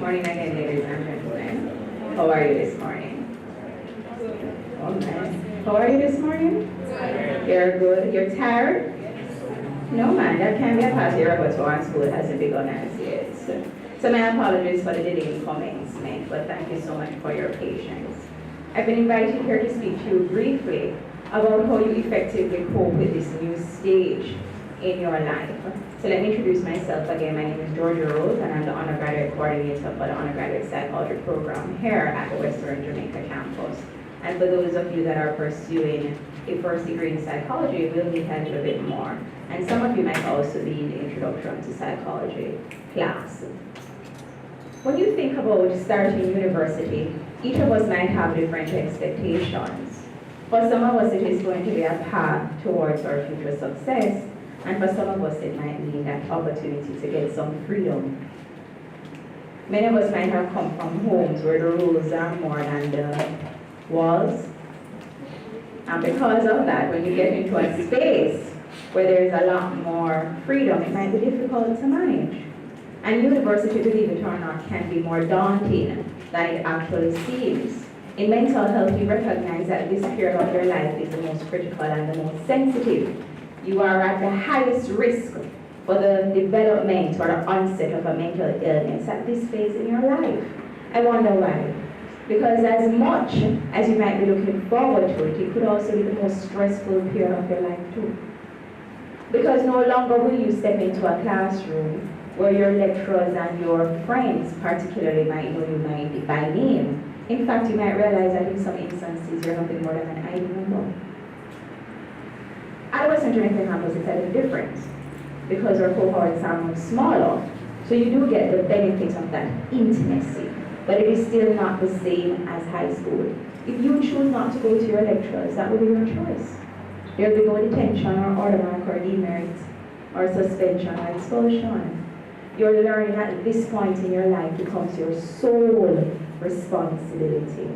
Morning again, ladies and gentlemen. How are you this morning? Oh, nice. How are you this morning? You're good. You're tired? No, man, that can be a part of your repertoire. School hasn't begun as yet. So my apologies for the delay in commencement, but thank you so much for your patience. I've been invited here to speak to you briefly about how you effectively cope with this new stage in your life. So let me introduce myself again. My name is Georgia Rose, and I'm the undergraduate coordinator for the undergraduate psychology program here at the Western Jamaica campus. And for those of you that are pursuing a first degree in psychology, we'll meet a little bit more. And some of you might also be in the introduction to psychology class. When you think about starting university, each of us might have different expectations. For some of us, it is going to be a path towards our future success. And for some of us, it might mean that opportunity to get some freedom. Many of us might have come from homes where the rules are more than the walls. And because of that, when you get into a space where there's a lot more freedom, it might be difficult to manage. And university, believe it or not, can be more daunting than it actually seems. In mental health, we recognize that this period of your life is the most critical and the most sensitive. You are at the highest risk for the development or the onset of a mental illness at this phase in your life. I wonder why. Because as much as you might be looking forward to it, it could also be the most stressful period of your life too. Because no longer will you step into a classroom where your lecturers and your friends particularly might know you by name. In fact, you might realize that in some instances you're nothing more than an ID number. At Western Jamaica campus, it's a little different because our cohorts are much smaller. So you do get the benefit of that intimacy, but it is still not the same as high school. If you choose not to go to your lectures, that will be your choice. There will be no detention or order mark or demerit or suspension or expulsion. Your learning at this point in your life becomes your sole responsibility.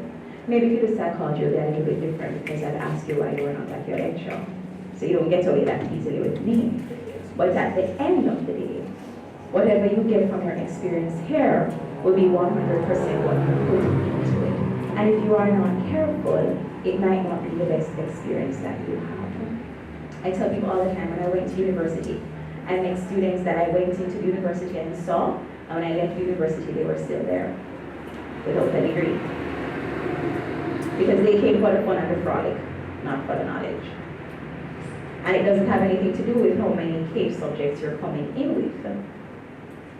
Maybe if you do psychology, it'll be a little bit different because I'd ask you why you were not at your lecture. So you don't get away that easily with me. But at the end of the day, whatever you get from your experience here will be 100% what you put into it. And if you are not careful, it might not be the best experience that you have. I tell people all the time when I went to university, I met students that I went into university and saw, and when I left university, they were still there without a degree. Because they came for the fun and the frolic, not for the knowledge. And it doesn't have anything to do with how many case subjects you're coming in with.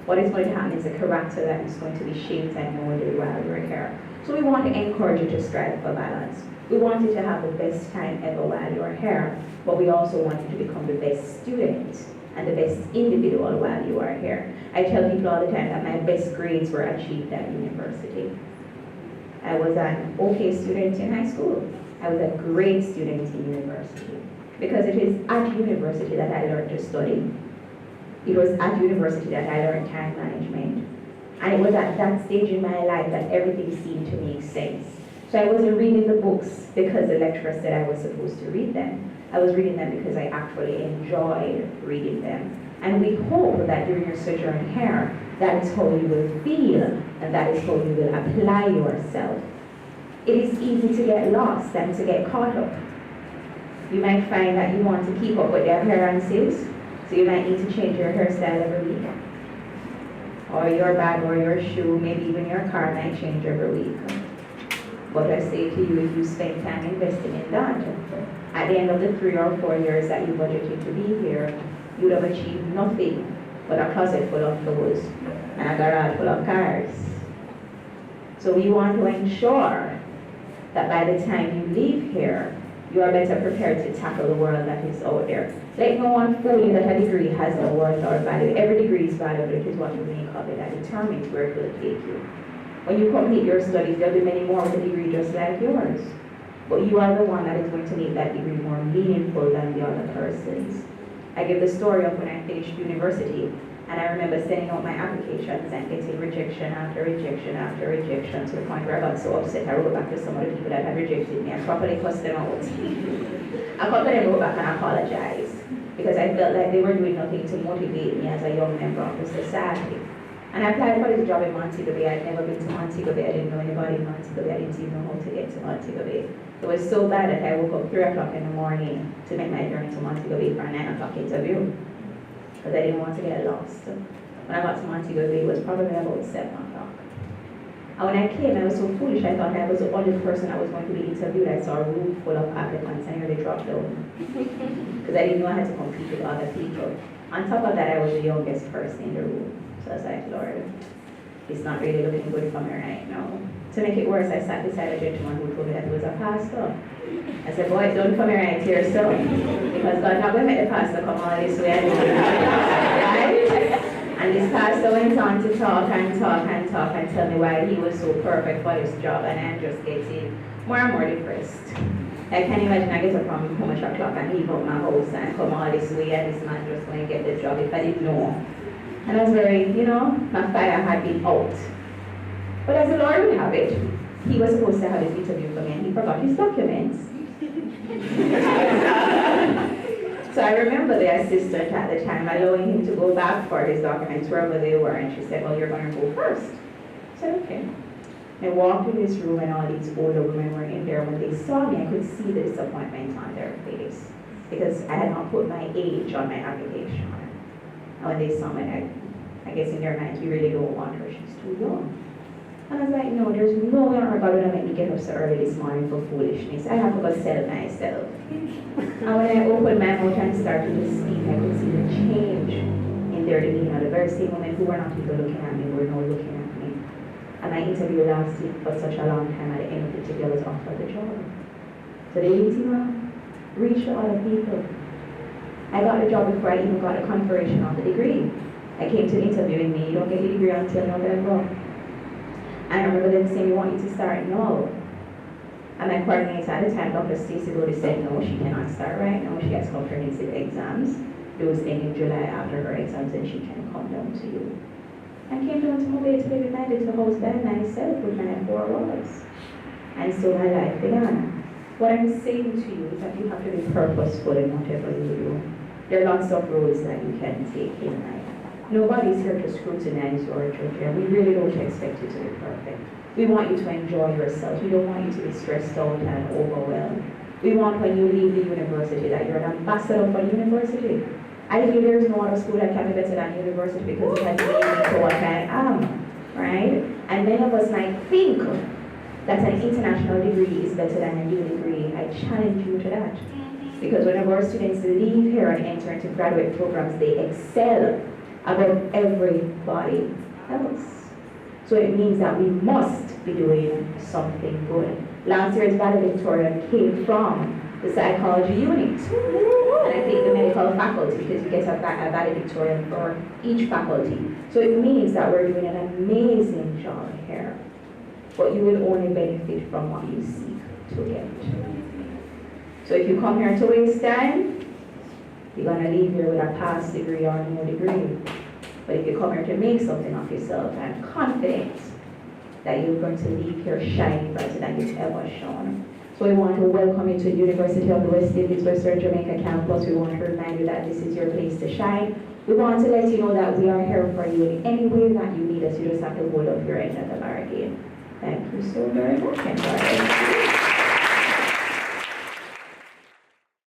What is going to happen is a character that is going to be shaped and molded while you're here. So we want to encourage you to strive for balance. We want you to have the best time ever while you're here, but we also want you to become the best student and the best individual while you are here. I tell people all the time that my best grades were achieved at university. I was an okay student in high school. I was a great student in university. Because it is at university that I learned to study. It was at university that I learned time management. And it was at that stage in my life that everything seemed to make sense. So I wasn't reading the books because the lecturer said I was supposed to read them. I was reading them because I actually enjoyed reading them. And we hope that during your sojourn here, that is how you will feel, and that is how you will apply yourself. It is easy to get lost and to get caught up. You might find that you want to keep up with their appearances, so you might need to change your hairstyle every week. Or your bag or your shoe, maybe even your car might change every week. But I say to you, if you spend time investing in that, at the end of the 3 or 4 years that you budgeted to be here, you would have achieved nothing but a closet full of clothes and a garage full of cars. So we want to ensure that by the time you leave here, you are better prepared to tackle the world that is out there. Let no one fool you that a degree has no worth or value. Every degree is valuable. It is what you make of it that determines where it will take you. When you complete your studies, there will be many more with a degree just like yours. But you are the one that is going to make that degree more meaningful than the other person's. I give the story of when I finished university, and I remember sending out my applications and getting rejection after rejection after rejection to the point where I got so upset I wrote back to some of the people that had rejected me and properly cussed them out. A couple of them wrote back and apologized because I felt like they were doing nothing to motivate me as a young member of the society. And I applied for this job in Montego Bay. I'd never been to Montego Bay. I didn't know anybody in Montego Bay. I didn't even know how to get to Montego Bay. It was so bad that I woke up 3 o'clock in the morning to make my journey to Montego Bay for a 9 o'clock interview. Because I didn't want to get lost. When I got to Montego Bay, it was probably about 7 o'clock. And when I came, I was so foolish. I thought I was the only person that was going to be interviewed. I saw a room full of applicants and I nearly dropped down. Because I didn't know I had to compete with other people. On top of that, I was the youngest person in the room. So I was like, Lord, it's not really looking good for me right now. To make it worse, I sat beside a gentleman who told me that he was a pastor. I said, boy, don't come here right here, so. Because God's not going to make the pastor come all this way. Right? And this pastor went on to talk and talk and talk and tell me why he was so perfect for this job, and I'm just getting more and more depressed. I can't imagine I get up from home at o'clock and leave out my house and come all this way and this man just going to get the job if I didn't know. And I was very, my fire had been out. But as the Lord would have it, he was supposed to have his interview for me and he forgot his documents. So I remember the assistant at the time allowing him to go back for his documents wherever they were, and she said, well, you're going to go first. I said, okay. I walked in this room and all these older women were in there. When they saw me, I could see the disappointment on their face because I had not put my age on my application. And when they saw me, I guess in their minds, we really don't want her, she's too young. And I was like, no, there's no way on earth God would make me get up so early this morning for foolishness. I have to go sell myself. And when I opened my mouth and started to speak, I could see the change in their demeanor. The very same women who were not even looking at me were now looking at me. And my interview lasted for such a long time. At the end of the interview, I was offered the job. So the easy reach to other people. I got the job before I even got a confirmation of the degree. I came to the interview and me, you don't get the degree until November. And I remember them saying, we want you to start now. And my coordinator at the time, Dr. Stacey Brody, said, no, she cannot start right now. She has comprehensive exams. Those end in July after her exams, and she can come down to you. I came down to Mobile to be reminded to the house by myself with my 4 walls. And so my life began. What I'm saying to you is that you have to be purposeful in whatever you do. There are lots of roads that you can take in life. Nobody's here to scrutinize or judge you. We really don't expect you to be perfect. We want you to enjoy yourself. We don't want you to be stressed out and overwhelmed. We want when you leave the university that you're an ambassador for the university. I feel there's no other school that can be better than university because it has made me to what I am, right? And many of us might think that an international degree is better than a U degree. I challenge you to that. Because whenever our students leave here and enter into graduate programs, they excel above everybody else. So it means that we must be doing something good. Last year's valedictorian came from the psychology unit. And I think the medical faculty, because you get a valedictorian for each faculty. So it means that we're doing an amazing job here. But you will only benefit from what you seek to get. So if you come here to waste time, you're going to leave here with a past degree or no degree. But if you come here to make something of yourself, I'm confident that you're going to leave here shining brighter than you've ever shone. So we want to welcome you to the University of the West Indies Western Jamaica campus. We want to remind you that this is your place to shine. We want to let you know that we are here for you in any way that you need us. You just have to hold up your end of the bargain. Thank you so very much.